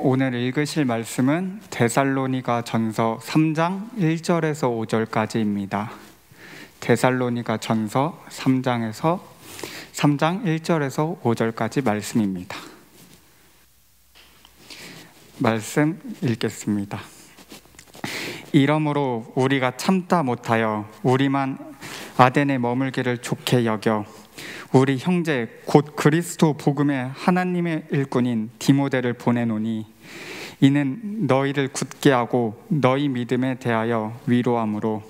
오늘 읽으실 말씀은 데살로니가 전서 3장 1절에서 5절까지입니다. 데살로니가 전서 3장 1절에서 5절까지 말씀입니다. 말씀 읽겠습니다. 이러므로 우리가 참다 못하여 우리만 아덴에 머물기를 좋게 여겨 우리 형제 곧 그리스도 복음의 하나님의 일꾼인 디모데를 보내노니 이는 너희를 굳게 하고 너희 믿음에 대하여 위로함으로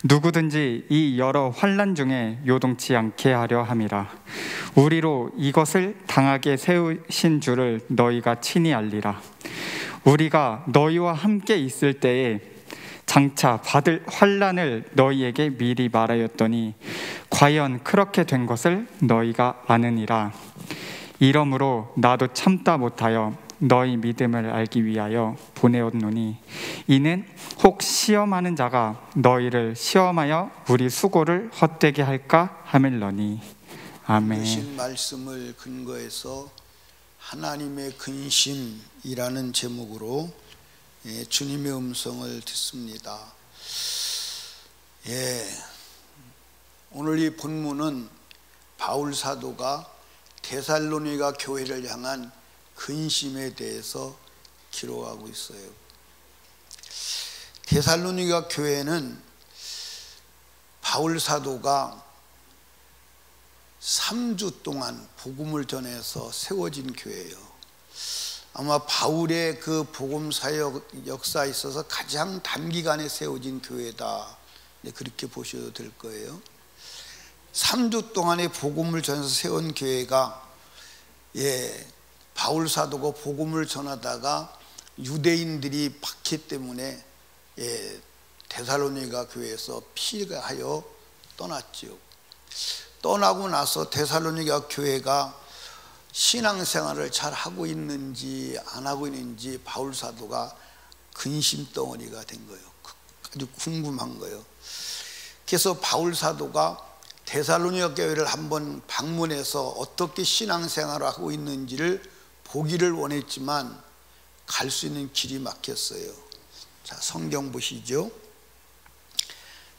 누구든지 이 여러 환난 중에 요동치 않게 하려 함이라. 우리로 이것을 당하게 세우신 줄을 너희가 친히 알리라. 우리가 너희와 함께 있을 때에 장차 받을 환난을 너희에게 미리 말하였더니 과연 그렇게 된 것을 너희가 아느니라. 이러므로 나도 참다 못하여 너희 믿음을 알기 위하여 보내었노니 이는 혹 시험하는 자가 너희를 시험하여 우리 수고를 헛되게 할까 함일러니. 아멘. 주신 말씀을 근거해서 하나님의 근심이라는 제목으로 주님의 음성을 듣습니다. 오늘 이 본문은 바울 사도가 데살로니가 교회를 향한 근심에 대해서 기록하고 있어요. 데살로니가 교회는 바울 사도가 3주 동안 복음을 전해서 세워진 교회예요. 아마 바울의 그 복음 사역 역사에 있어서 가장 단기간에 세워진 교회다, 그렇게 보셔도 될 거예요. 3주 동안의 복음을 전해서 세운 교회가 바울 사도가 복음을 전하다가 유대인들이 박해 때문에 데살로니가 교회에서 피하여 떠났지요. 떠나고 나서 데살로니가 교회가 신앙생활을 잘 하고 있는지 안 하고 있는지 바울 사도가 근심덩어리가 된 거예요. 아주 궁금한 거예요. 그래서 바울 사도가 데살로니가 교회를 한번 방문해서 어떻게 신앙생활을 하고 있는지를 보기를 원했지만 갈 수 있는 길이 막혔어요. 자, 성경 보시죠.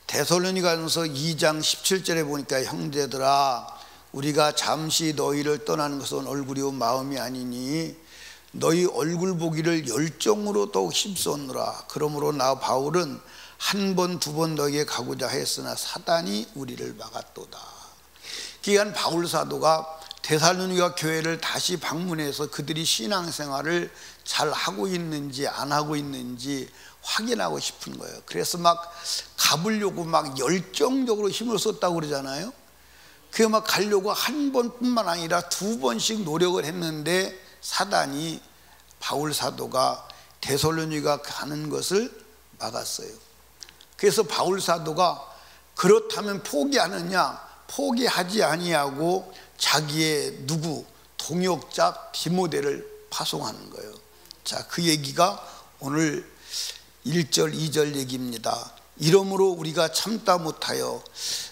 데살로니가전서 2장 17절에 보니까 형제들아 우리가 잠시 너희를 떠나는 것은 얼굴이요 마음이 아니니 너희 얼굴 보기를 열정으로 더욱 힘썼노라. 그러므로 나 바울은 한 번 두 번 너희에게 가고자 했으나 사단이 우리를 막았도다. 기간 바울 사도가 데살로니가 교회를 다시 방문해서 그들이 신앙생활을 잘 하고 있는지 안 하고 있는지 확인하고 싶은 거예요. 그래서 막 가보려고 막 열정적으로 힘을 썼다고 그러잖아요. 그게 막 가려고 한 번뿐만 아니라 두 번씩 노력을 했는데 사단이 바울 사도가 데살로니가 가는 것을 막았어요. 그래서 바울 사도가 그렇다면 포기하느냐? 포기하지 아니하고 자기의 동역자 디모데를 파송하는 거예요. 자, 그 얘기가 오늘 1절 2절 얘기입니다. 이러므로 우리가 참다 못하여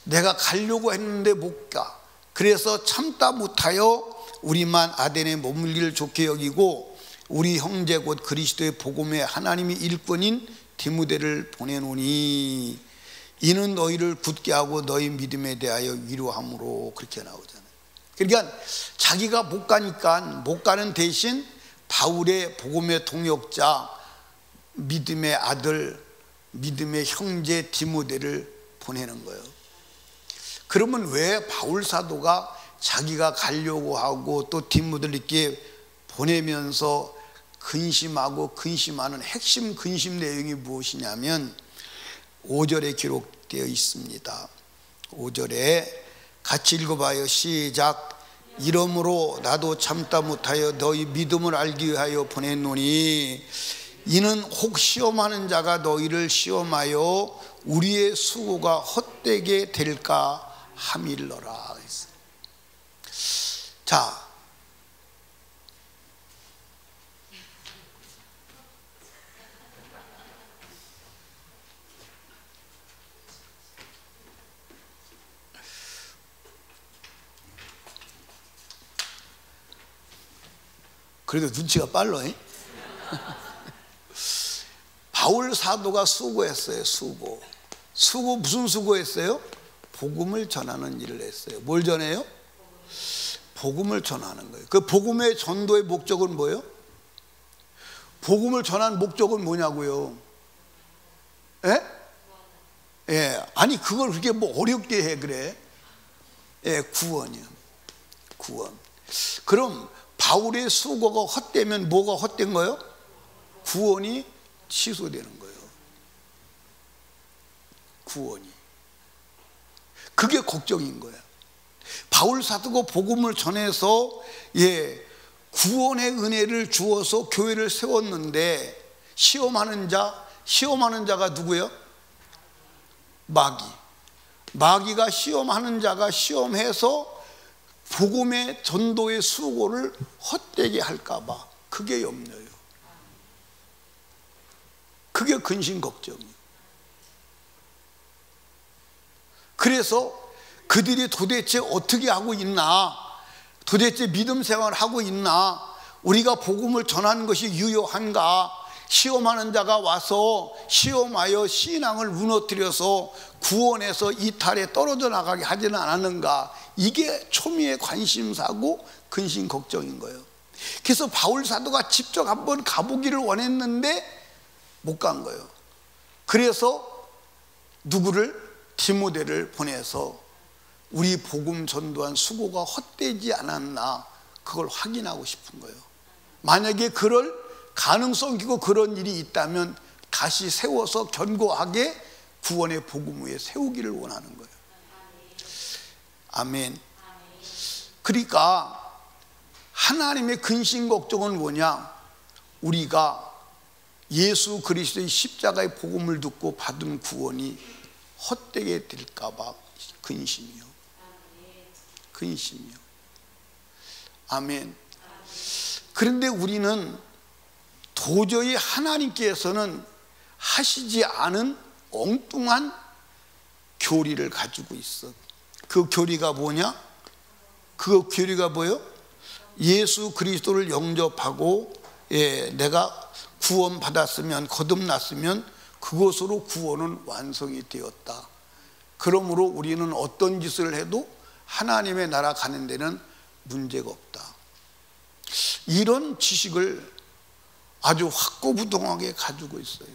내가 가려고 했는데 못 가. 그래서 참다 못하여 우리만 아덴에 머물기를 좋게 여기고 우리 형제 곧 그리스도의 복음의 하나님의 일꾼인 디모데를 보내노니 이는 너희를 굳게 하고 너희 믿음에 대하여 위로함으로, 그렇게 나오잖아요. 그러니까 자기가 못 가니까 못 가는 대신 바울의 복음의 동역자, 믿음의 아들, 믿음의 형제 디모데를 보내는 거예요. 그러면 왜 바울 사도가 자기가 가려고 하고 또 디모데를 이렇게 보내면서 근심하고 근심하는 핵심 근심 내용이 무엇이냐면 5절에 기록되어 있습니다. 5절에 같이 읽어봐요. 시작. 이러므로 나도 참다 못하여 너희 믿음을 알기 위하여 보냈노니 이는 혹 시험하는 자가 너희를 시험하여 우리의 수고가 헛되게 될까 함일러라. 자, 그래도 눈치가 빨라. 바울 사도가 수고했어요. 수고 무슨 수고했어요? 복음을 전하는 일을 했어요. 뭘 전해요? 복음을 전하는 거예요. 그 복음의 전도의 목적은 뭐예요? 복음을 전하는 목적은 뭐냐고요? 예? 예, 아니 그걸 그렇게 뭐 어렵게 해 그래? 예, 구원이요. 구원. 그럼 바울의 수고가 헛되면 뭐가 헛된 거예요? 구원이 취소되는 거예요. 구원이. 그게 걱정인 거예요. 바울 사도가 복음을 전해서 구원의 은혜를 주어서 교회를 세웠는데 시험하는 자가 누구예요? 마귀가 시험하는 자가 시험해서 복음의 전도의 수고를 헛되게 할까봐 그게 염려예요. 그게 근심 걱정이에요. 그래서 그들이 도대체 어떻게 하고 있나, 도대체 믿음 생활을 하고 있나, 우리가 복음을 전하는 것이 유효한가, 시험하는 자가 와서 시험하여 신앙을 무너뜨려서 구원에서 이탈에 떨어져 나가게 하지는 않았는가, 이게 초미의 관심사고 근심 걱정인 거예요. 그래서 바울 사도가 직접 한번 가보기를 원했는데 못 간 거예요. 그래서 누구를? 디모데를 보내서 우리 복음 전도한 수고가 헛되지 않았나, 그걸 확인하고 싶은 거예요. 만약에 그럴 가능성이 있고 그런 일이 있다면 다시 세워서 견고하게 구원의 복음 위에 세우기를 원하는 거예요. 아멘. 그러니까 하나님의 근심 걱정은 뭐냐? 우리가 예수 그리스도의 십자가의 복음을 듣고 받은 구원이 헛되게 될까봐 근심이요. 근심이요. 아멘. 그런데 우리는 도저히 하나님께서는 하시지 않은 엉뚱한 교리를 가지고 있어. 그 교리가 뭐냐? 그 교리가 뭐예요? 예수 그리스도를 영접하고 내가 구원 받았으면, 거듭났으면 그것으로 구원은 완성이 되었다. 그러므로 우리는 어떤 짓을 해도 하나님의 나라 가는 데는 문제가 없다. 이런 지식을 아주 확고부동하게 가지고 있어요.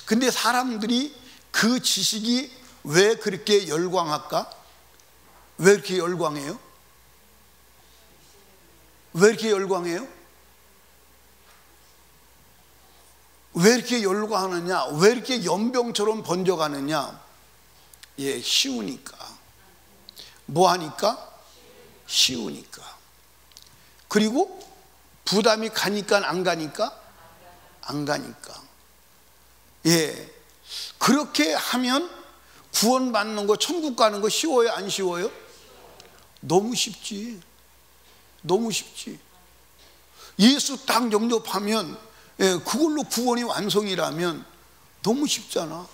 근데 사람들이 그 지식이 왜 그렇게 열광할까? 왜 이렇게 열광해요? 왜 이렇게 열광해요? 왜 이렇게 열광하느냐? 왜 이렇게 연병처럼 번져가느냐? 쉬우니까. 뭐 하니까? 쉬우니까. 그리고 부담이 가니까 안 가니까? 안 가니까. 그렇게 하면 구원받는 거, 천국 가는 거 쉬워요? 안 쉬워요? 너무 쉽지. 너무 쉽지. 예수 딱 영접하면 그걸로 구원이 완성이라면 너무 쉽잖아.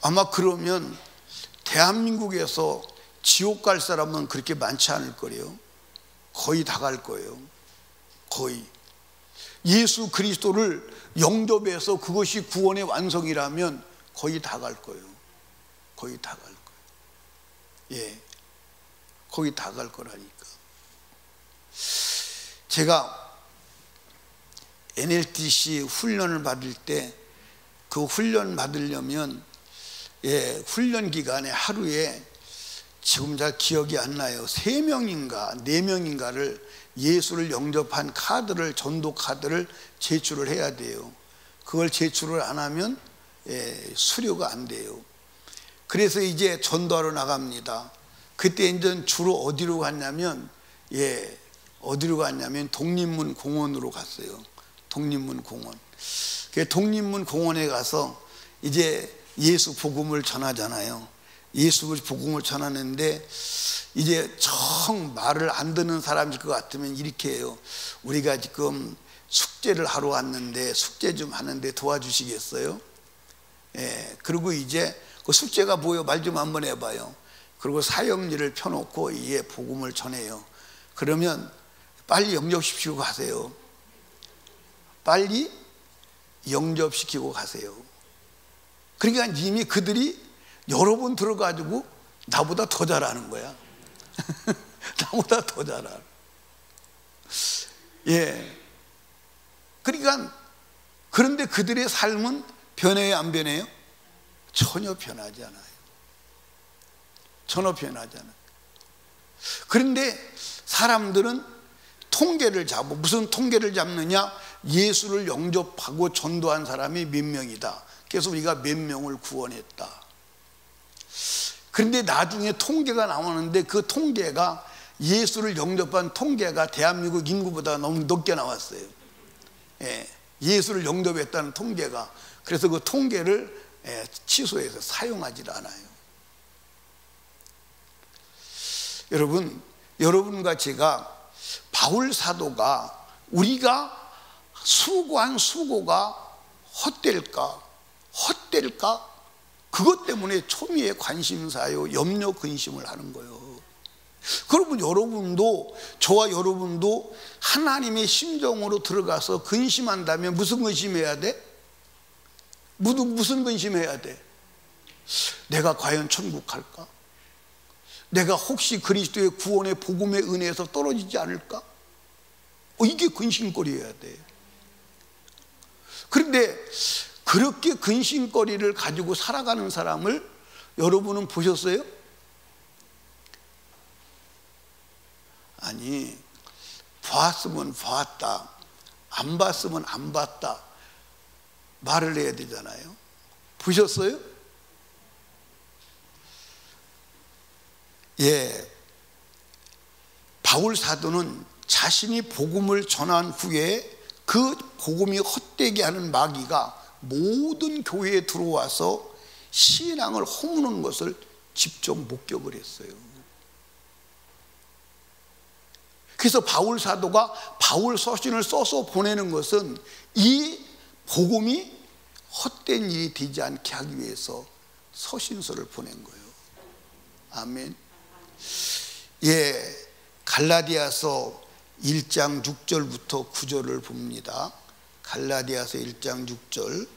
아마 그러면 대한민국에서 지옥 갈 사람은 그렇게 많지 않을 거예요. 거의 다 갈 거예요. 거의. 예수 그리스도를 영접해서 그것이 구원의 완성이라면 거의 다 갈 거예요. 거의 다 갈 거예요. 거의 다 갈 거라니까. 제가 NLTC 훈련을 받을 때 그 훈련 받으려면 훈련 기간에 하루에 지금 잘 기억이 안 나요. 3명인가 4명인가를 예수를 영접한 카드를, 전도 카드를 제출을 해야 돼요. 그걸 제출을 안 하면 수료가 안 돼요. 그래서 이제 전도하러 나갑니다. 그때 이제 주로 어디로 갔냐면 독립문 공원으로 갔어요. 독립문 공원. 독립문 공원에 가서 이제 예수 복음을 전하잖아요. 예수 복음을 전하는데 이제 정 말을 안 듣는 사람일 것 같으면 이렇게 해요. 우리가 지금 숙제를 하러 왔는데 숙제 좀 하는데 도와주시겠어요? 그리고 이제 그 숙제가 뭐예요? 말 좀 한번 해봐요. 그리고 사형리를 펴놓고 복음을 전해요. 그러면 빨리 영접시키고 가세요. 빨리 영접시키고 가세요. 그러니까 이미 그들이 여러 번 들어가지고 나보다 더 잘하는 거야. 나보다 더 잘하는. 예. 그러니까 그런데 그들의 삶은 변해요, 안 변해요? 전혀 변하지 않아요. 전혀 변하지 않아요. 그런데 사람들은 통계를 잡고, 무슨 통계를 잡느냐? 예수를 영접하고 전도한 사람이 몇 명이다. 그래서 우리가 몇 명을 구원했다. 그런데 나중에 통계가 나오는데 그 통계가, 예수를 영접한 통계가 대한민국 인구보다 너무 높게 나왔어요. 예, 예수를 영접했다는 통계가. 그래서 그 통계를 취소해서 사용하지 않아요. 여러분, 여러분과 제가 바울 사도가 우리가 수고한 수고가 헛될까? 그것 때문에 초미의 관심사요, 염려 근심을 하는 거예요. 그러면 여러분도, 저와 여러분도 하나님의 심정으로 들어가서 근심한다면 무슨 근심해야 돼? 무슨 근심해야 돼? 내가 과연 천국 갈까? 내가 혹시 그리스도의 구원의 복음의 은혜에서 떨어지지 않을까? 이게 근심거리여야 돼. 그런데 그렇게 근심거리를 가지고 살아가는 사람을 여러분은 보셨어요? 아니, 봤으면 봤다, 안 봤으면 안 봤다 말을 해야 되잖아요. 보셨어요? 예, 바울 사도는 자신이 복음을 전한 후에 그 복음이 헛되게 하는 마귀가 모든 교회에 들어와서 신앙을 허무는 것을 직접 목격을 했어요. 그래서 바울 사도가 바울 서신을 써서 보내는 것은 이 복음이 헛된 일이 되지 않게 하기 위해서 서신서를 보낸 거예요. 아멘. 예, 갈라디아서 1장 6절부터 9절을 봅니다. 갈라디아서 1장 6절.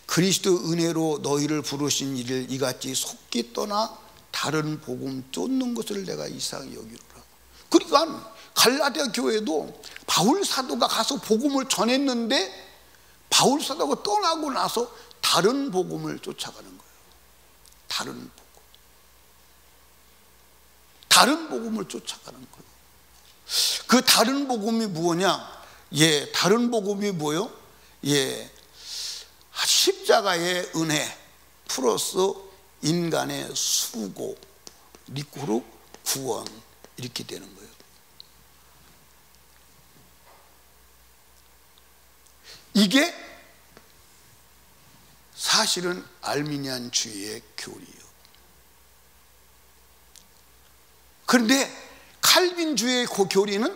그리스도 은혜로 너희를 부르신 이를 이같이 속기 떠나 다른 복음 쫓는 것을 내가 이상히 여기노라. 그러니까 갈라디아 교회도 바울 사도가 가서 복음을 전했는데 바울 사도가 떠나고 나서 다른 복음을 쫓아가는 거예요. 다른 복음을 쫓아가는 거예요. 그 다른 복음이 뭐냐? 예, 다른 복음이 뭐요? 예, 십자가의 은혜 플러스 인간의 수고, 리코르 구원, 이렇게 되는 거예요. 이게 사실은 알미니안주의의 교리예요. 그런데 칼빈주의의 그 교리는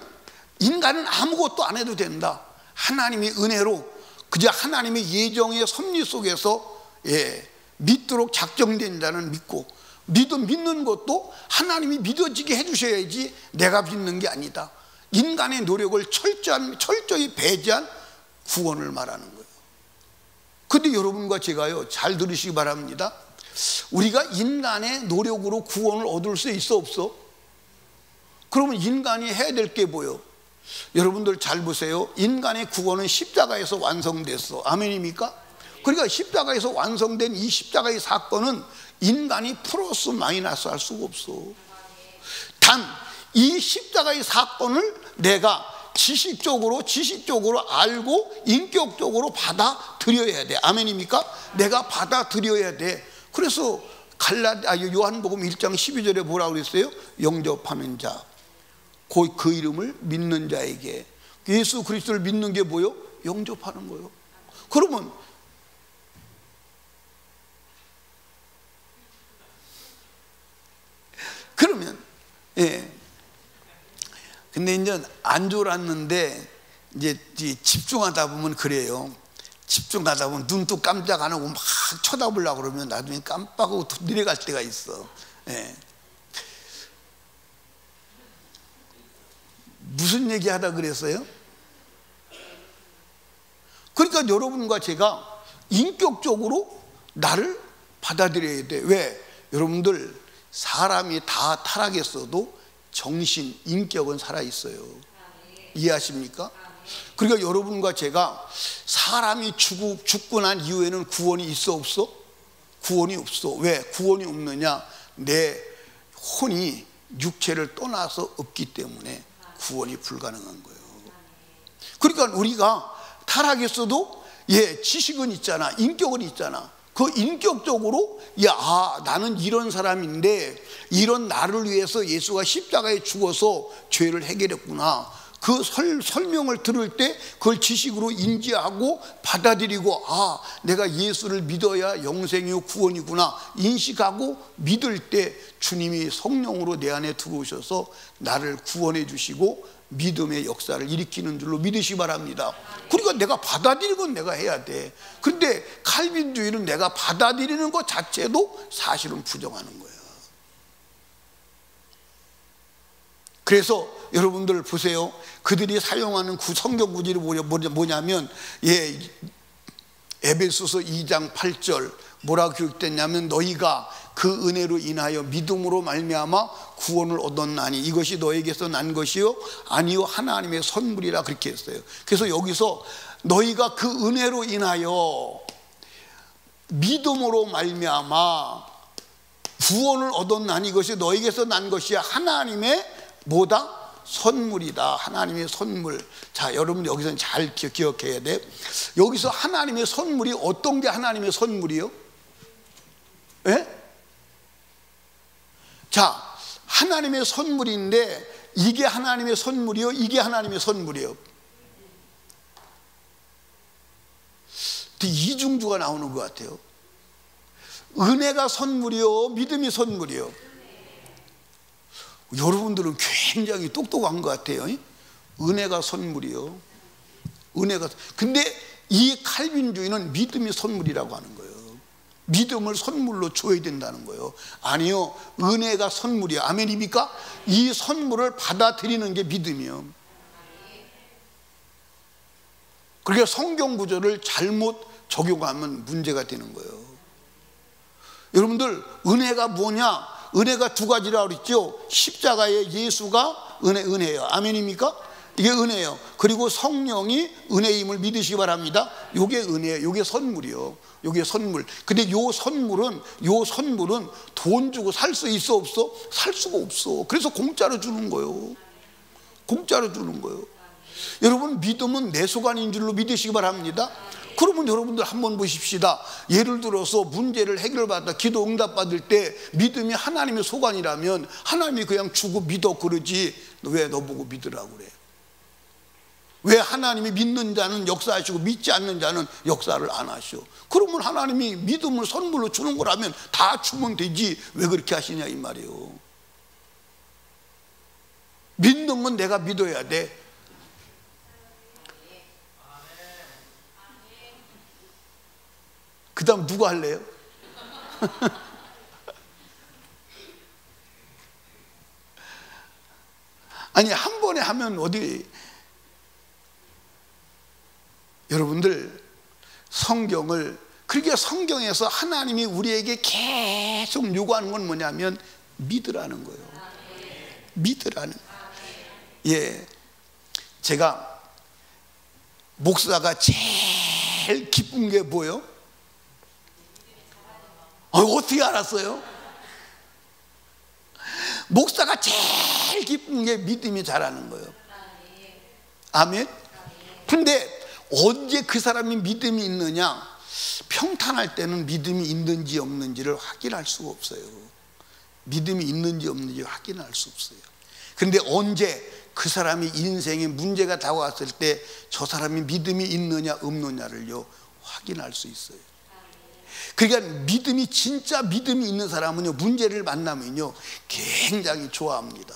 인간은 아무것도 안 해도 된다. 하나님의 은혜로 그저 하나님의 예정의 섭리 속에서 믿도록 작정된다는 믿고, 믿는 것도 하나님이 믿어지게 해주셔야지 내가 믿는 게 아니다. 인간의 노력을 철저히 배제한 구원을 말하는 거예요. 그런데 여러분과 제가요, 잘 들으시기 바랍니다. 우리가 인간의 노력으로 구원을 얻을 수 있어 없어? 그러면 인간이 해야 될 게 뭐예요? 여러분들 잘 보세요. 인간의 구원은 십자가에서 완성됐어. 아멘입니까? 그러니까 십자가에서 완성된 이 십자가의 사건은 인간이 플러스 마이너스 할 수가 없어. 단 이 십자가의 사건을 내가 지식적으로 알고 인격적으로 받아들여야 돼. 아멘입니까? 내가 받아들여야 돼. 그래서 요한복음 1장 12절에 뭐라고 그랬어요? 영접하는 자, 그 이름을 믿는 자에게. 예수 그리스도를 믿는 게 뭐요? 영접하는 거요. 그러면 근데 이제 안 졸았는데 이제 집중하다 보면 그래요. 집중하다 보면 눈도 깜짝 안 하고 막 쳐다보려고 그러면 나중에 깜빡하고 내려갈 때가 있어. 무슨 얘기 하다 그랬어요? 그러니까 여러분과 제가 인격적으로 나를 받아들여야 돼. 왜? 여러분들 사람이 다 타락했어도 정신, 인격은 살아있어요. 이해하십니까? 그러니까 여러분과 제가 사람이 죽고 난 이후에는 구원이 있어 없어? 구원이 없어. 왜? 구원이 없느냐? 내 혼이 육체를 떠나서 없기 때문에 구원이 불가능한 거예요. 그러니까 우리가 타락했어도 지식은 있잖아, 인격은 있잖아. 그 인격적으로 나는 이런 사람인데 이런 나를 위해서 예수가 십자가에 죽어서 죄를 해결했구나. 그 설명을 들을 때 그걸 지식으로 인지하고 받아들이고 내가 예수를 믿어야 영생이요 구원이구나 인식하고 믿을 때 주님이 성령으로 내 안에 들어오셔서 나를 구원해 주시고 믿음의 역사를 일으키는 줄로 믿으시기 바랍니다. 그러니까 내가 받아들이는 건 내가 해야 돼. 그런데 칼빈주의는 내가 받아들이는 것 자체도 사실은 부정하는 거예요. 그래서 여러분들 보세요. 그들이 사용하는 성경 구절이 뭐냐면 에베소서 2장 8절 뭐라고 기록됐냐면 너희가 그 은혜로 인하여 믿음으로 말미암아 구원을 얻었나니 이것이 너에게서 난 것이요 아니요 하나님의 선물이라 그렇게 했어요. 그래서 여기서 너희가 그 은혜로 인하여 믿음으로 말미암아 구원을 얻었나니 이것이 너에게서 난 것이야 하나님의 뭐다? 선물이다. 하나님의 선물. 자, 여러분 여기서는 잘 기억해야 돼. 여기서 하나님의 선물이 어떤 게 하나님의 선물이요? 자, 하나님의 선물인데 이게 하나님의 선물이요? 이게 하나님의 선물이요? 이중주가 나오는 것 같아요. 은혜가 선물이요? 믿음이 선물이요? 여러분들은 굉장히 똑똑한 것 같아요. 은혜가 선물이요. 근데 이 칼빈주의는 믿음이 선물이라고 하는 거예요. 믿음을 선물로 줘야 된다는 거예요. 아니요, 은혜가 선물이야. 아멘입니까? 이 선물을 받아들이는 게 믿음이요. 그러니까 성경 구절을 잘못 적용하면 문제가 되는 거예요. 여러분들 은혜가 뭐냐? 은혜가 두 가지라고 그랬죠. 십자가에 예수가 은혜예요. 아멘입니까? 이게 은혜예요. 그리고 성령이 은혜임을 믿으시기 바랍니다. 이게 은혜예요. 이게 선물이요. 이게 선물. 근데 요 선물은 돈 주고 살 수 있어 없어? 살 수가 없어. 그래서 공짜로 주는 거예요. 공짜로 주는 거예요. 여러분 믿음은 내 소관인 줄로 믿으시기 바랍니다. 그러면 여러분들 한번 보십시다. 예를 들어서 문제를 해결받아 기도 응답받을 때 믿음이 하나님의 소관이라면 하나님이 그냥 주고 믿어 그러지 왜 너 보고 믿으라고 그래? 왜 하나님이 믿는 자는 역사하시고 믿지 않는 자는 역사를 안 하셔? 그러면 하나님이 믿음을 선물로 주는 거라면 다 주면 되지 왜 그렇게 하시냐 이 말이에요. 믿는 건 내가 믿어야 돼. 그 다음 누가 할래요? 아니 한 번에 하면 어디. 여러분들 성경을 그렇게 성경에서 하나님이 우리에게 계속 요구하는 건 뭐냐면 믿으라는 거예요. 믿으라는 거예요. 제가 목사가 제일 기쁜 게 뭐예요? 어떻게 알았어요? 목사가 제일 기쁜 게 믿음이 자라는 거예요. 아멘. 근데 언제 그 사람이 믿음이 있느냐? 평탄할 때는 믿음이 있는지 없는지를 확인할 수가 없어요. 믿음이 있는지 없는지 확인할 수 없어요. 근데 언제 그 사람이 인생에 문제가 다가왔을 때 저 사람이 믿음이 있느냐 없느냐를요 확인할 수 있어요. 그러니까 믿음이 진짜 믿음이 있는 사람은요 문제를 만나면요 굉장히 좋아합니다.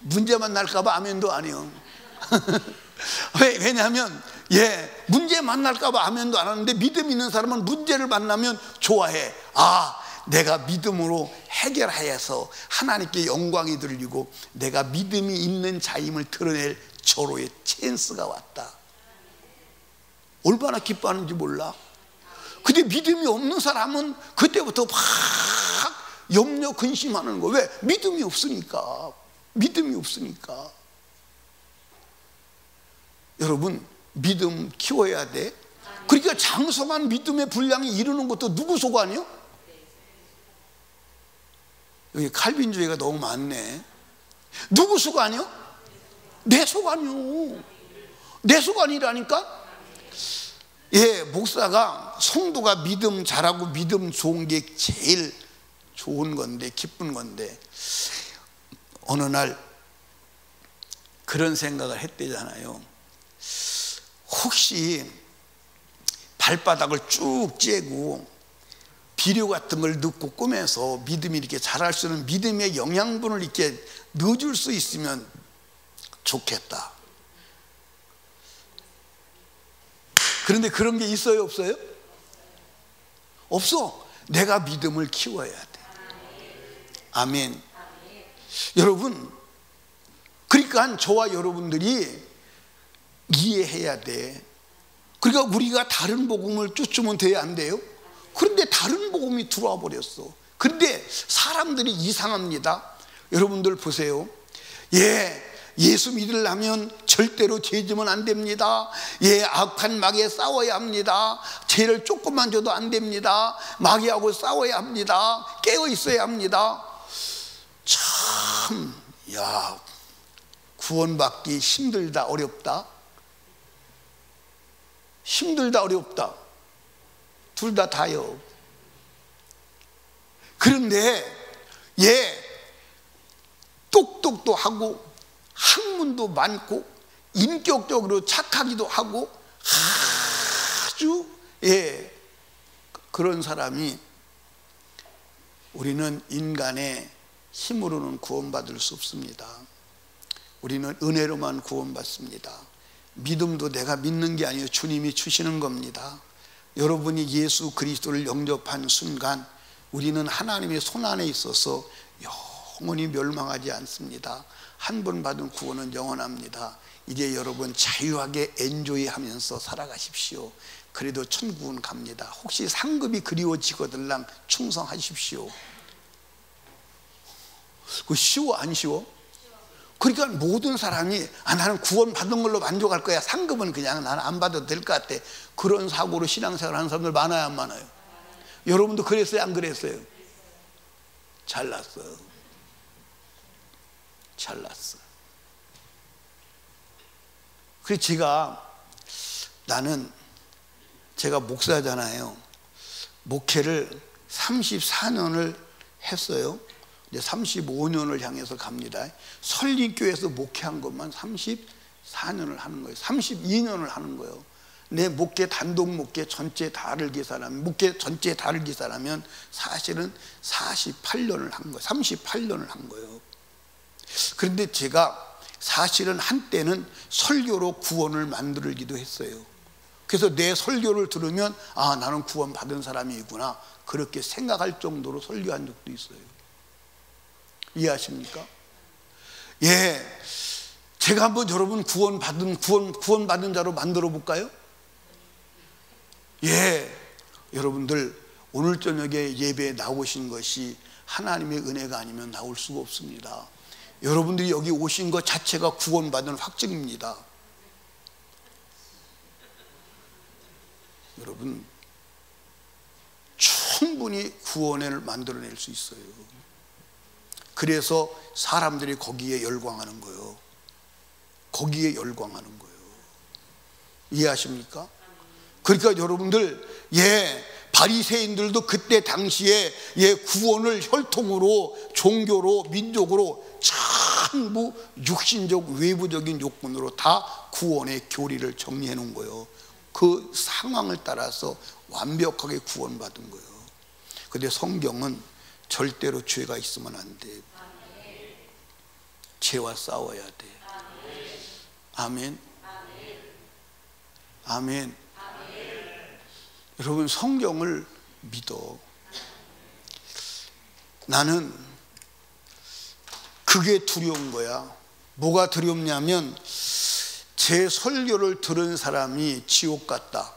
문제만 날까봐 아멘도 안 해요. 왜냐하면 문제 만날까봐 아멘도 안 하는데 믿음 있는 사람은 문제를 만나면 좋아해. 내가 믿음으로 해결하여서 하나님께 영광이 들리고 내가 믿음이 있는 자임을 드러낼 절호의 찬스가 왔다. 얼마나 기뻐하는지 몰라. 근데 믿음이 없는 사람은 그때부터 막 염려 근심하는 거. 왜? 믿음이 없으니까. 믿음이 없으니까. 여러분, 믿음 키워야 돼. 그러니까 장성한 믿음의 분량이 이루는 것도 누구 소관이요? 여기 칼빈주의가 너무 많네. 누구 소관이요? 내 소관이요. 내 소관이라니까. 예, 목사가 성도가 믿음 잘하고 믿음 좋은 게 제일 좋은 건데, 기쁜 건데, 어느 날 그런 생각을 했대잖아요. 혹시 발바닥을 쭉 째고 비료 같은 걸 넣고 꾸며서 믿음이 이렇게 자랄 수 있는 믿음의 영양분을 이렇게 넣어줄 수 있으면 좋겠다. 그런데 그런 게 있어요, 없어요? 없어. 내가 믿음을 키워야 돼. 아멘. 여러분, 그러니까 저와 여러분들이 이해해야 돼. 그러니까 우리가 다른 복음을 쫓으면 돼야 안 돼요? 그런데 다른 복음이 들어와 버렸어. 그런데 사람들이 이상합니다. 여러분들 보세요. 예수 믿으려면 절대로 죄 지면 안 됩니다. 악한 마귀에 싸워야 합니다. 죄를 조금만 줘도 안 됩니다. 마귀하고 싸워야 합니다. 깨어 있어야 합니다. 참, 구원받기 힘들다, 어렵다? 힘들다, 어렵다? 둘 다 다요. 그런데 똑똑도 하고 학문도 많고 인격적으로 착하기도 하고 아주 그런 사람이, 우리는 인간의 힘으로는 구원받을 수 없습니다. 우리는 은혜로만 구원받습니다. 믿음도 내가 믿는 게 아니에요. 주님이 주시는 겁니다. 여러분이 예수 그리스도를 영접한 순간 우리는 하나님의 손안에 있어서 영원히 멸망하지 않습니다. 한 번 받은 구원은 영원합니다. 이제 여러분 자유하게 엔조이하면서 살아가십시오. 그래도 천국은 갑니다. 혹시 상급이 그리워지거들랑 충성하십시오. 그거 쉬워, 안 쉬워? 그러니까 모든 사람이 나는 구원 받은 걸로 만족할 거야, 상급은 그냥 나는 안 받아도 될 것 같아, 그런 사고로 신앙생활 하는 사람들 많아요, 안 많아요? 여러분도 그랬어요, 안 그랬어요? 잘났어. 잘났어. 그래서 제가 목사잖아요. 목회를 34년을 했어요. 이제 35년을 향해서 갑니다. 설립교회에서 목회한 것만 34년을 하는 거예요. 32년을 하는 거예요. 내 목회, 단독 목회 전체 다를 계산하면, 목회 전체 다를 계산하면 사실은 48년을 한 거예요. 38년을 한 거예요. 그런데 제가 사실은 한때는 설교로 구원을 만들기도 했어요. 그래서 내 설교를 들으면 나는 구원 받은 사람이구나, 그렇게 생각할 정도로 설교한 적도 있어요. 이해하십니까? 제가 한번 여러분 구원받은 자로 만들어 볼까요? 여러분들 오늘 저녁에 예배에 나오신 것이 하나님의 은혜가 아니면 나올 수가 없습니다. 여러분들이 여기 오신 것 자체가 구원받은 확증입니다. 여러분 충분히 구원을 만들어낼 수 있어요. 그래서 사람들이 거기에 열광하는 거예요. 거기에 열광하는 거예요. 이해하십니까? 그러니까 여러분들 바리새인들도 그때 당시에 구원을 혈통으로, 종교로, 민족으로 전부 육신적 외부적인 요건으로 다 구원의 교리를 정리해 놓은 거예요. 그 상황을 따라서 완벽하게 구원받은 거예요. 그런데 성경은 절대로 죄가 있으면 안 돼. 죄와 싸워야 돼. 아멘. 아멘. 여러분 성경을 믿어. 나는 그게 두려운 거야. 뭐가 두렵냐면 제 설교를 들은 사람이 지옥 갔다,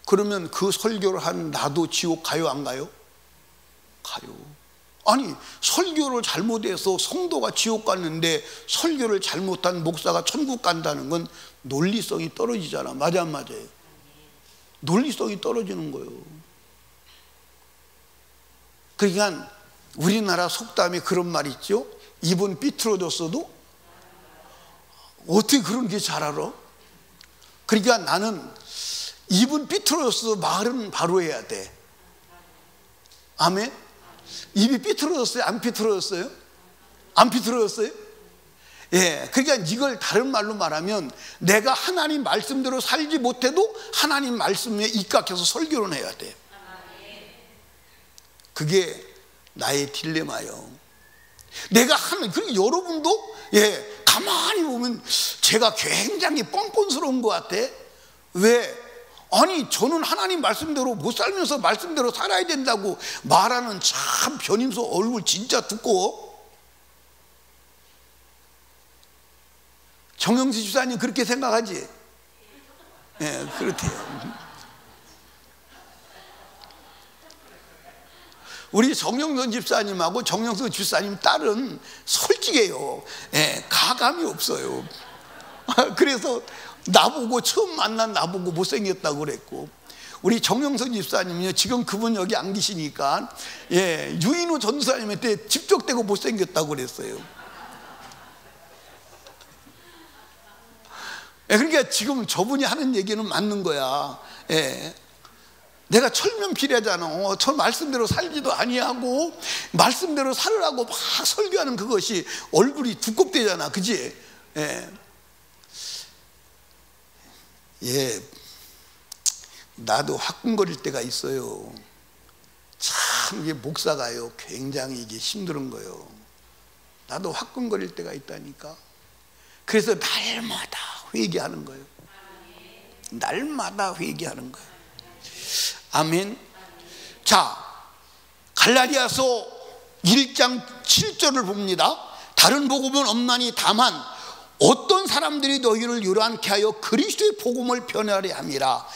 그러면 그 설교를 한 나도 지옥 가요, 안 가요? 가요. 아니, 설교를 잘못해서 성도가 지옥 갔는데 설교를 잘못한 목사가 천국 간다는 건 논리성이 떨어지잖아. 맞아, 안 맞아요? 논리성이 떨어지는 거예요. 그러니까 우리나라 속담에 그런 말 있죠. 입은 삐뚤어졌어도 어떻게 그런 게 잘 알아? 그러니까 나는 입은 삐뚤어졌어도 말은 바로 해야 돼. 아멘? 입이 삐뚤어졌어요? 안 삐뚤어졌어요? 안 삐뚤어졌어요? 예, 그러니까 이걸 다른 말로 말하면 내가 하나님 말씀대로 살지 못해도 하나님 말씀에 입각해서 설교를 해야 돼. 그게 나의 딜레마예요. 내가 하는, 그리고 여러분도 가만히 보면 제가 굉장히 뻔뻔스러운 것 같아. 왜? 아니, 저는 하나님 말씀대로 못 살면서 말씀대로 살아야 된다고 말하는 참 변임수 얼굴 진짜 두꺼워. 정영수 집사님 그렇게 생각하지? 예, 그렇대요. 우리 정영선 집사님하고 정영수 집사님 딸은 솔직해요. 예, 가감이 없어요. 그래서 나보고 처음 만난 나보고 못생겼다고 그랬고, 우리 정영선 집사님은요, 지금 그분 여기 안 계시니까 유인우 전도사님한테 집적대고 못생겼다고 그랬어요. 그러니까 지금 저분이 하는 얘기는 맞는 거야. 내가 철면피래잖아. 저 말씀대로 살지도 아니하고 말씀대로 살으라고 막 설교하는 그것이 얼굴이 두껍대잖아. 그지? 나도 화끈거릴 때가 있어요. 참 이게 목사가요, 굉장히 이게 힘든 거예요. 나도 화끈거릴 때가 있다니까. 그래서 날마다 회개하는 거예요. 날마다 회개하는 거예요. 아멘. 자, 갈라디아서 1장 7절을 봅니다. 다른 복음은 없나니 다만 어떤 사람들이 너희를 요란케 하여 그리스도의 복음을 변하려 함이라.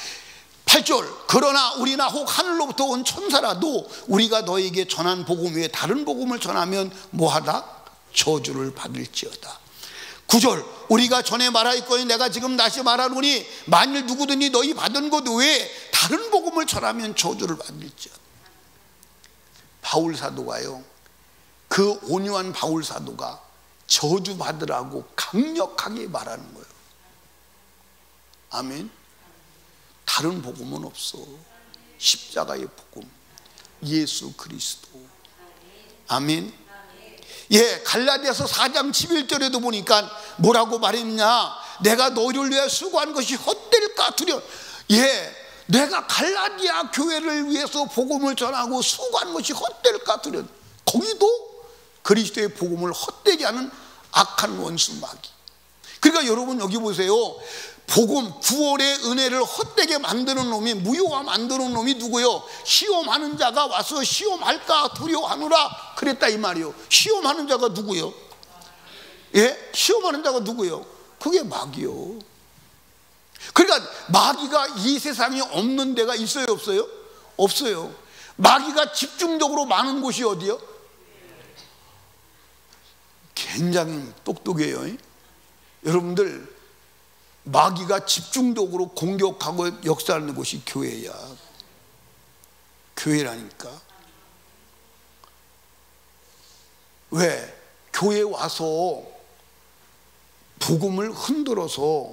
8절, 그러나 우리나 혹 하늘로부터 온 천사라도 우리가 너에게 전한 복음 외에 다른 복음을 전하면 뭐하다? 저주를 받을지어다. 9절, 우리가 전에 말하였거니 내가 지금 다시 말하노니 만일 누구든지 너희 받은 것 외에 다른 복음을 전하면 저주를 받을지어다. 바울 사도가요, 그 온유한 바울 사도가 저주 받으라고 강력하게 말하는 거예요. 아멘. 다른 복음은 없어. 십자가의 복음, 예수 그리스도. 아멘. 갈라디아서 4장 11절에도 보니까 뭐라고 말했냐? 내가 너희를 위해 수고한 것이 헛될까 두려. 내가 갈라디아 교회를 위해서 복음을 전하고 수고한 것이 헛될까 두려. 거기도 그리스도의 복음을 헛되게 하는 악한 원수 마귀. 그러니까 여러분 여기 보세요. 복음, 구원의 은혜를 헛되게 만드는 놈이, 무효화 만드는 놈이 누구요? 시험하는 자가 와서 시험할까 두려워하노라 그랬다 이 말이요. 시험하는 자가 누구요? 시험하는 자가 누구요? 그게 마귀요. 그러니까 마귀가 이 세상에 없는 데가 있어요, 없어요? 없어요. 마귀가 집중적으로 많은 곳이 어디요? 굉장히 똑똑해요. 여러분들, 마귀가 집중적으로 공격하고 역사하는 곳이 교회야. 교회라니까. 왜? 교회에 와서 복음을 흔들어서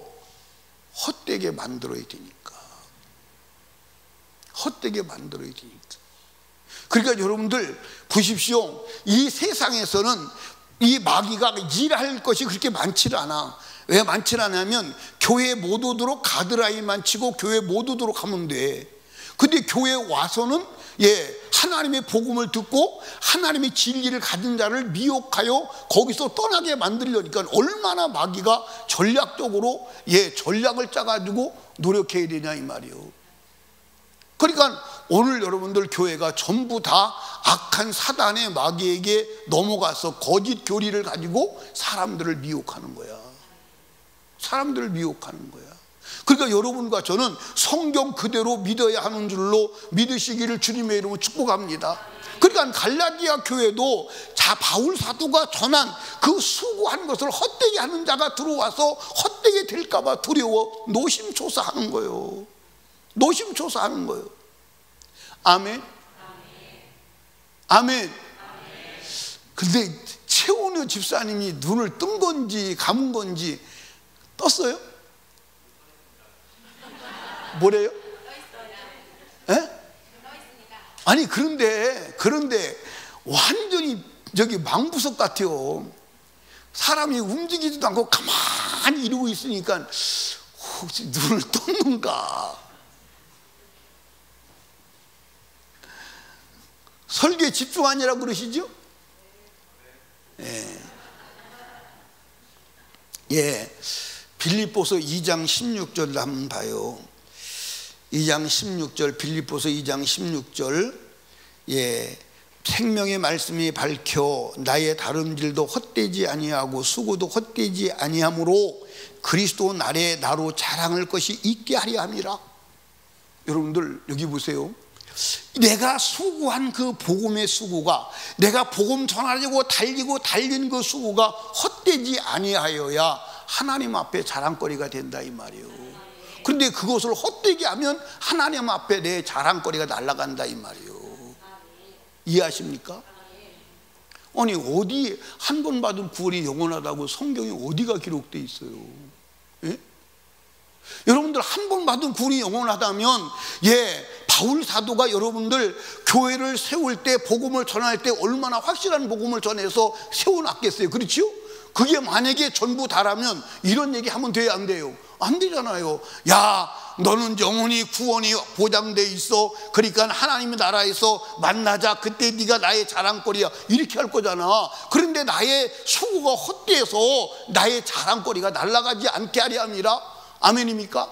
헛되게 만들어야 되니까. 헛되게 만들어야 되니까. 그러니까 여러분들 보십시오. 이 세상에서는 이 마귀가 일할 것이 그렇게 많지를 않아. 왜 많지 않냐면 교회에 못 오도록 가드라인만 치고 교회에 못 오도록 하면 돼. 근데 교회에 와서는 하나님의 복음을 듣고 하나님의 진리를 가진 자를 미혹하여 거기서 떠나게 만들려니까 얼마나 마귀가 전략적으로 전략을 짜가지고 노력해야 되냐 이 말이에요. 그러니까 오늘 여러분들 교회가 전부 다 악한 사단의 마귀에게 넘어가서 거짓 교리를 가지고 사람들을 미혹하는 거야. 사람들을 미혹하는 거야. 그러니까 여러분과 저는 성경 그대로 믿어야 하는 줄로 믿으시기를 주님의 이름으로 축복합니다. 그러니까 갈라디아 교회도 바울 사도가 전한 그 수고한 것을 헛되게 하는 자가 들어와서 헛되게 될까 봐 두려워 노심초사하는 거예요. 노심초사하는 거예요. 아멘. 아멘. 근데 최원효 집사님이 눈을 뜬 건지 감은 건지 떴어요? 뭐래요? 에? 아니 그런데 완전히 저기 망부석 같아요. 사람이 움직이지도 않고 가만히 이러고 있으니까 혹시 눈을 떴는가? 설교에 집중하니라고 그러시죠? 예. 빌립보서 2장 16절 한번 봐요. 2장 16절, 빌립보서 2장 16절. 예. 생명의 말씀이 밝혀 나의 다름질도 헛되지 아니하고 수고도 헛되지 아니하므로 그리스도 날에 나로 자랑할 것이 있게 하려 함이라. 여러분들 여기 보세요. 내가 수고한 그 복음의 수고가, 내가 복음 전하려고 달린 그 수고가 헛되지 아니하여야 하나님 앞에 자랑거리가 된다 이 말이에요. 그런데 그것을 헛되게 하면 하나님 앞에 내 자랑거리가 날아간다 이 말이에요. 이해하십니까? 아니 어디 한 번 받은 구원이 영원하다고 성경에 어디가 기록되어 있어요? 예? 여러분들 한 번 받은 구원이 영원하다면 바울 사도가 여러분들 교회를 세울 때 복음을 전할 때 얼마나 확실한 복음을 전해서 세워놨겠어요. 그렇죠? 그게 만약에 전부 다라면 이런 얘기 하면 돼요 안 돼요? 안 되잖아요. 야 너는 영원히 구원이 보장돼 있어. 그러니까 하나님의 나라에서 만나자. 그때 네가 나의 자랑거리야. 이렇게 할 거잖아. 그런데 나의 수고가 헛되어서 나의 자랑거리가 날아가지 않게 하려 함이라. 아멘입니까?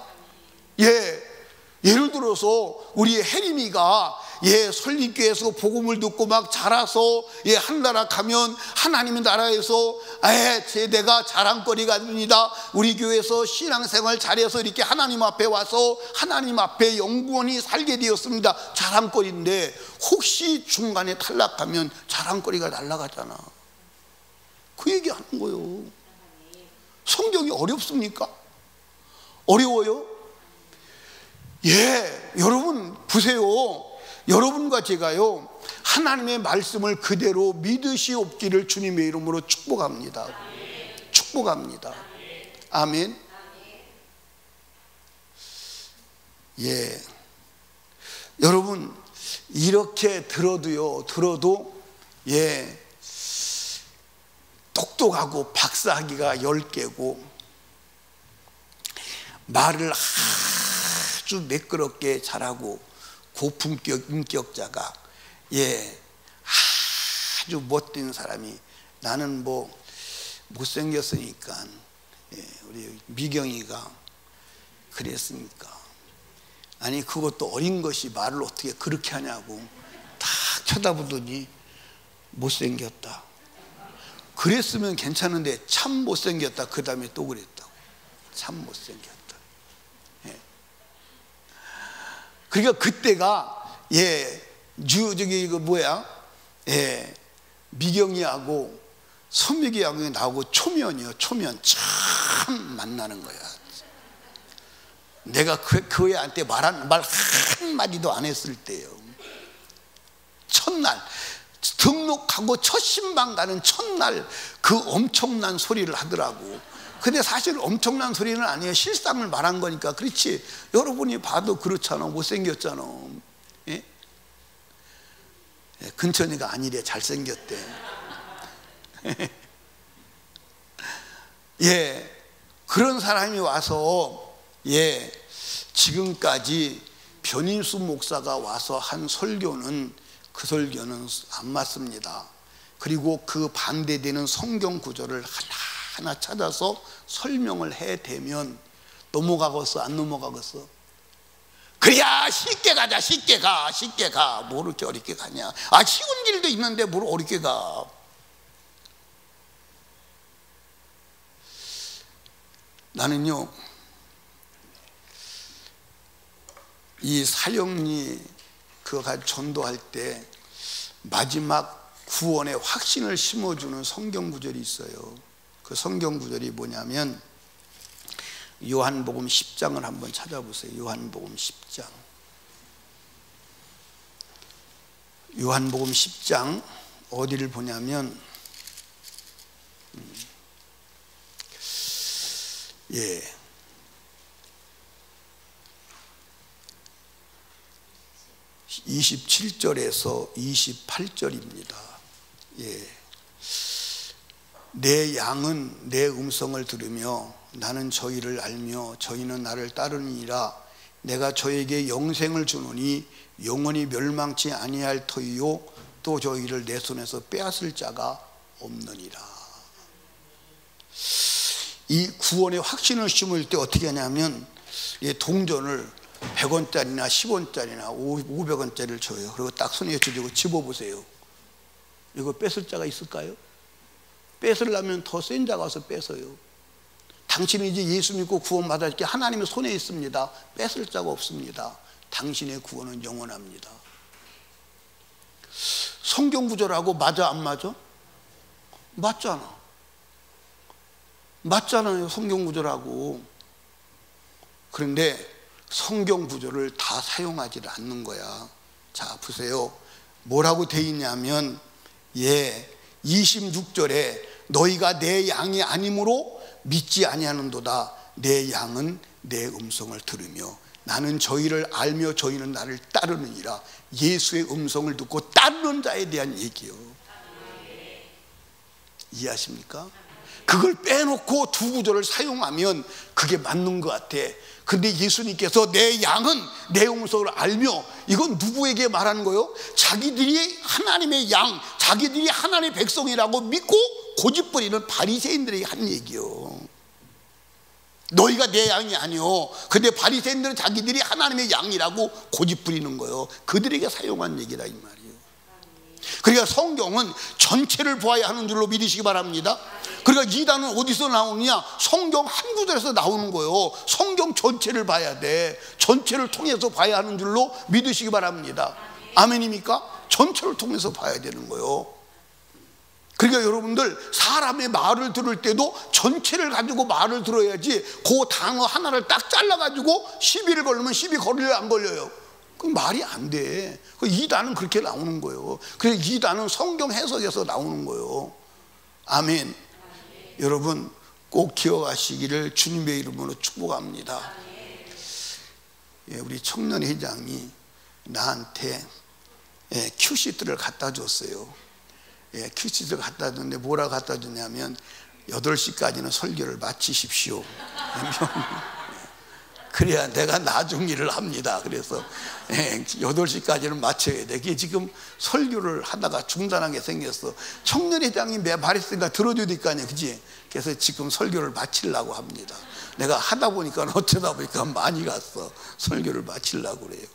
예를 들어서 우리 혜림이가 설립교회에서 복음을 듣고 막 자라서 한 나라 가면 하나님의 나라에서 내가 자랑거리가 됩니다. 우리 교회에서 신앙생활 잘해서 이렇게 하나님 앞에 와서 하나님 앞에 영원히 살게 되었습니다. 자랑거리인데 혹시 중간에 탈락하면 자랑거리가 날아가잖아. 그 얘기하는 거예요. 성경이 어렵습니까? 어려워요? 여러분 보세요. 여러분과 제가요 하나님의 말씀을 그대로 믿으시옵기를 주님의 이름으로 축복합니다. 축복합니다. 아멘. 여러분 이렇게 들어도 똑똑하고 박사학위가 10개고 말을 아주 매끄럽게 잘하고 고품격 인격자가 아주 못된 사람이 나는 뭐 못생겼으니까 우리 미경이가 그랬으니까 아니 그것도 어린 것이 말을 어떻게 그렇게 하냐고 딱 쳐다보더니 못생겼다. 그랬으면 괜찮은데 참 못생겼다. 그 다음에 또 그랬다고. 참 못생겼다. 그러니까 그때가 미경이하고 선미기하고 나오고 초면이요. 초면 참 만나는 거야. 내가 그 애한테 말 한마디도 안 했을 때요. 첫날 등록하고 첫 신방 가는 첫날 그 엄청난 소리를 하더라고. 근데 사실 엄청난 소리는 아니에요. 실상을 말한 거니까. 그렇지. 여러분이 봐도 그렇잖아. 못생겼잖아. 근천이가 아니래. 잘생겼대. 그런 사람이 와서 지금까지 변인수 목사가 와서 한 설교는 그 설교는 안 맞습니다. 그리고 그 반대되는 성경 구절을 하나 찾아서 설명을 해대면 넘어가겠어 안 넘어가겠어? 그래야 쉽게 가자. 쉽게 가. 뭐 이렇게 어렵게 가냐. 쉬운 길도 있는데 뭘 어렵게 가. 나는요 이 사형리 그가 전도할 때 마지막 구원의 확신을 심어주는 성경 구절이 있어요. 그 성경 구절이 뭐냐면 요한복음 10장을 한번 찾아보세요. 요한복음 10장. 요한복음 10장 어디를 보냐면 27절에서 28절입니다. 내 양은 내 음성을 들으며 나는 저희를 알며 저희는 나를 따르니라. 내가 저에게 영생을 주노니 영원히 멸망치 아니할 터이요 또 저희를 내 손에서 빼앗을 자가 없느니라. 이 구원의 확신을 심을 때 어떻게 하냐면 동전을 100원짜리나 10원짜리나 500원짜리를 줘요. 그리고 딱 손에 쥐고 집어보세요. 이거 뺏을 자가 있을까요? 뺏으려면 더 센 자가 와서 뺏어요. 당신이 이제 예수 믿고 구원받을 게 하나님의 손에 있습니다. 뺏을 자가 없습니다. 당신의 구원은 영원합니다. 성경 구절하고 맞아 안 맞아? 맞잖아요. 성경 구절하고. 그런데 성경 구절을 다 사용하지 않는 거야. 자 보세요. 뭐라고 돼 있냐면 26절에 너희가 내 양이 아니므로 믿지 아니하는도다. 내 양은 내 음성을 들으며 나는 저희를 알며 저희는 나를 따르느니라. 예수의 음성을 듣고 따르는 자에 대한 얘기예요. 이해하십니까? 그걸 빼놓고 두 구절을 사용하면 그게 맞는 것 같아. 근데 예수님께서 내 양은 내 음성을 알며, 이건 누구에게 말하는 거예요? 자기들이 하나님의 양, 자기들이 하나님의 백성이라고 믿고 고집부리는 바리새인들에게 한 얘기요. 너희가 내 양이 아니요. 근데 바리새인들은 자기들이 하나님의 양이라고 고집부리는 거예요. 그들에게 사용한 얘기라 이 말이에요. 그러니까 성경은 전체를 보아야 하는 줄로 믿으시기 바랍니다. 그러니까 이단은 어디서 나오느냐? 성경 한 구절에서 나오는 거예요. 성경 전체를 봐야 돼. 전체를 통해서 봐야 하는 줄로 믿으시기 바랍니다. 아멘입니까? 전체를 통해서 봐야 되는 거예요. 그러니까 여러분들 사람의 말을 들을 때도 전체를 가지고 말을 들어야지 그 단어 하나를 딱 잘라가지고 시비를 걸으면 시비 걸려요, 안 걸려요? 그 말이 안 돼. 이단은 그렇게 나오는 거예요. 그래서 이단은 성경 해석에서 나오는 거예요. 아멘. 여러분 꼭 기억하시기를 주님의 이름으로 축복합니다. 우리 청년회장이 나한테 큐시트를 갖다 줬어요. 큐시트를 갖다 줬는데 뭐라 갖다 줬냐면 8시까지는 설교를 마치십시오. 그래야 내가 나중 일을 합니다. 그래서 8시까지는 마쳐야 돼. 그게 지금 설교를 하다가 중단하게 생겼어. 청년회장이 내 말했으니까 들어줘야 될 거 아니야, 그치? 그래서 지금 설교를 마치려고 합니다. 내가 하다 보니까 어쩌다 보니까 많이 갔어. 설교를 마치려고 그래요.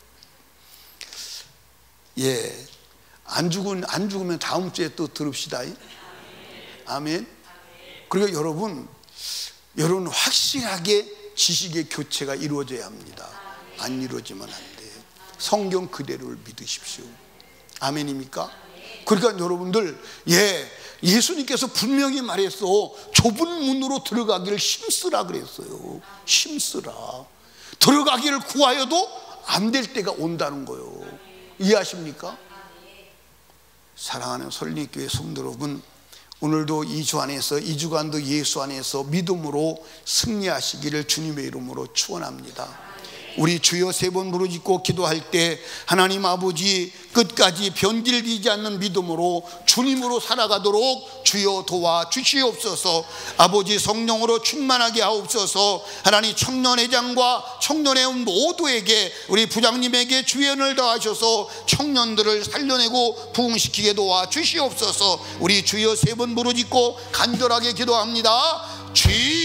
안 죽으면 다음 주에 또 들읍시다. 아멘. 그리고 여러분 확실하게 지식의 교체가 이루어져야 합니다. 안 이루어지면 안 돼요. 성경 그대로를 믿으십시오. 아멘입니까? 그러니까 여러분들 예수님께서 분명히 말했어. 좁은 문으로 들어가기를 힘쓰라 그랬어요. 힘쓰라. 들어가기를 구하여도 안 될 때가 온다는 거예요. 이해하십니까? 사랑하는 설립교회 성도 여러분, 오늘도 2주 안에서 2주간도 예수 안에서 믿음으로 승리하시기를 주님의 이름으로 축원합니다. 우리 주여 3번 부르짖고 기도할 때 하나님 아버지 끝까지 변질되지 않는 믿음으로 주님으로 살아가도록 주여 도와주시옵소서. 아버지 성령으로 충만하게 하옵소서. 하나님 청년회장과 청년회원 모두에게 우리 부장님에게 주연을 더하셔서 청년들을 살려내고 부흥시키게 도와주시옵소서. 우리 주여 3번 부르짖고 간절하게 기도합니다. 주여